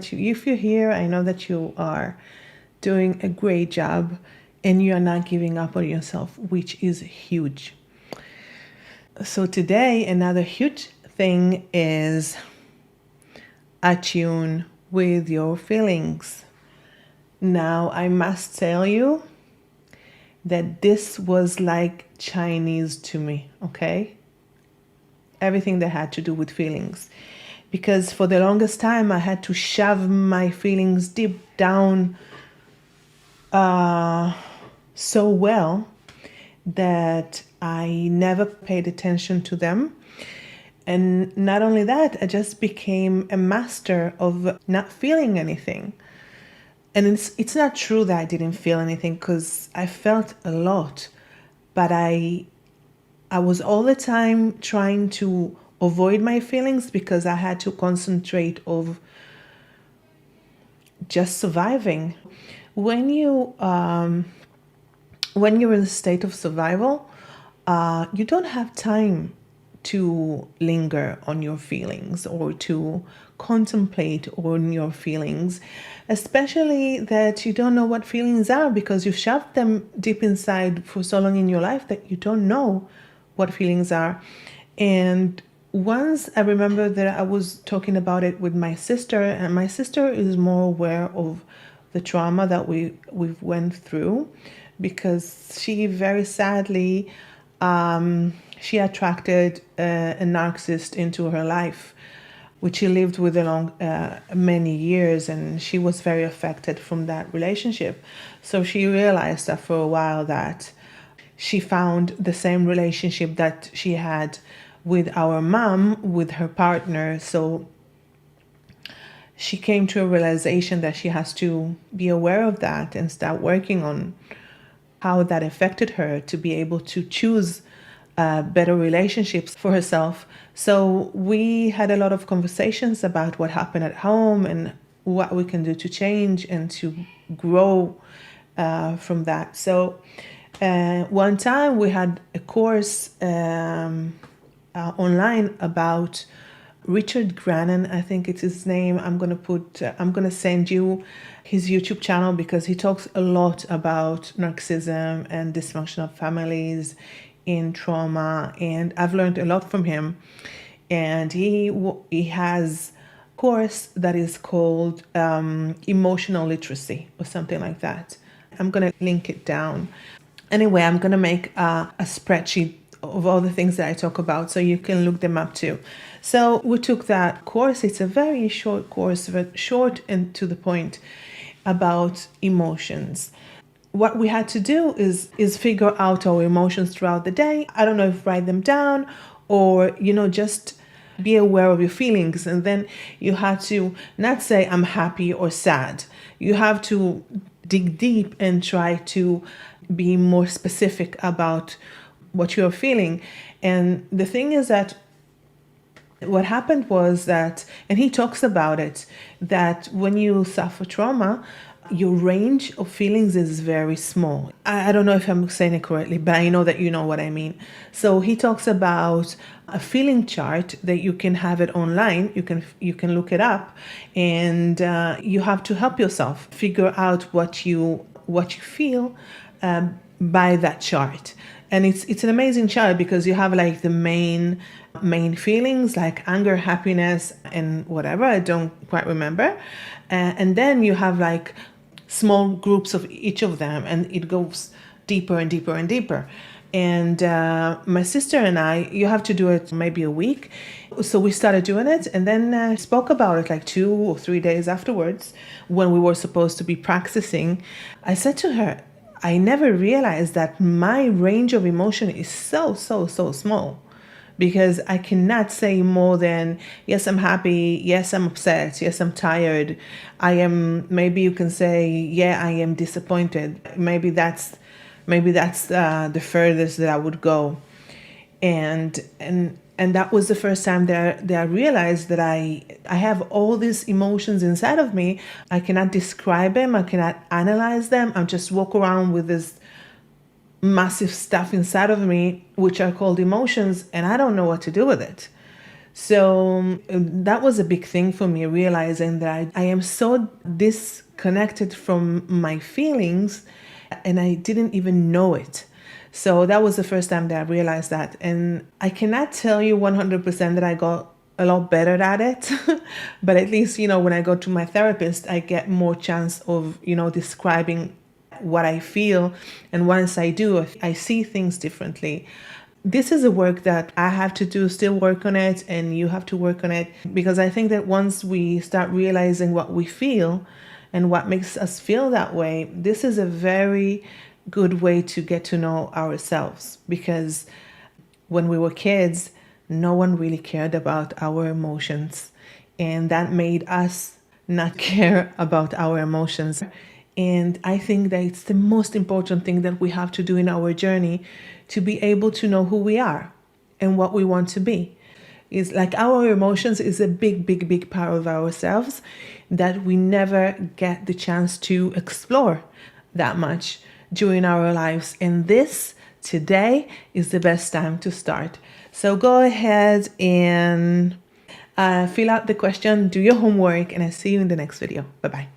If you're here, I know that you are doing a great job and you are not giving up on yourself, which is huge. So today, another huge thing is attune with your feelings. Now, I must tell you that this was like Chinese to me, okay? Everything that had to do with feelings. Because for the longest time, I had to shove my feelings deep down so well that I never paid attention to them. And not only that, I just became a master of not feeling anything. And it's not true that I didn't feel anything, because I felt a lot, but I was all the time trying to avoid my feelings because I had to concentrate of just surviving. When you're in a state of survival, you don't have time to linger on your feelings or to contemplate on your feelings, especially that you don't know what feelings are because you've shoved them deep inside for so long in your life that you don't know what feelings are. And once I remember that I was talking about it with my sister, and my sister is more aware of the trauma that we've went through, because she very sadly she attracted a narcissist into her life, which she lived with along many years, and she was very affected from that relationship. So she realized after a while that she found the same relationship that she had with our mom, with her partner. So she came to a realization that she has to be aware of that and start working on how that affected her to be able to choose better relationships for herself. So we had a lot of conversations about what happened at home and what we can do to change and to grow from that. So one time we had a course online about Richard Grannon, I think it's his name. I'm gonna send you his YouTube channel because he talks a lot about narcissism and dysfunctional families in trauma, and I've learned a lot from him. And he has a course that is called emotional literacy or something like that. I'm gonna link it down. Anyway, I'm gonna make a spreadsheet of all the things that I talk about so you can look them up too. So we took that course. It's a very short course, but short and to the point, about emotions. What we had to do is figure out our emotions throughout the day. I don't know if write them down or, just be aware of your feelings. And then you have to not say I'm happy or sad. You have to dig deep and try to be more specific about what you're feeling. And the thing is that what happened was that, and he talks about it, that when you suffer trauma, your range of feelings is very small. I don't know if I'm saying it correctly, but I know that you know what I mean. So he talks about a feeling chart that you can have it online. You can look it up, and you have to help yourself figure out what you feel by that chart. And it's an amazing chart because you have like the main feelings like anger, happiness, and whatever. I don't quite remember. And then you have like small groups of each of them, and it goes deeper and deeper and deeper. And my sister and I, you have to do it maybe a week. So we started doing it, and then spoke about it like 2 or 3 days afterwards when we were supposed to be practicing. I said to her, I never realized that my range of emotion is so small, because I cannot say more than, yes, I'm happy, yes, I'm upset, yes, I'm tired. Maybe you can say, yeah, I am disappointed. Maybe that's the furthest that I would go. And that was the first time that I realized that I have all these emotions inside of me. I cannot describe them. I cannot analyze them. I just walk around with this massive stuff inside of me, which are called emotions, and I don't know what to do with it. So that was a big thing for me, realizing that I am so disconnected from my feelings and I didn't even know it. So that was the first time that I realized that. And I cannot tell you 100% that I got a lot better at it. But at least, when I go to my therapist, I get more chance of, describing what I feel. And once I do, I see things differently. This is a work that I have to do, still work on it, and you have to work on it, because I think that once we start realizing what we feel and what makes us feel that way, this is a very good way to get to know ourselves. Because when we were kids, no one really cared about our emotions, and that made us not care about our emotions. And I think that it's the most important thing that we have to do in our journey to be able to know who we are and what we want to be. It's like our emotions is a big, big, big part of ourselves that we never get the chance to explore that much during our lives. And this today is the best time to start. So go ahead and fill out the question, do your homework, and I'll see you in the next video. Bye-bye.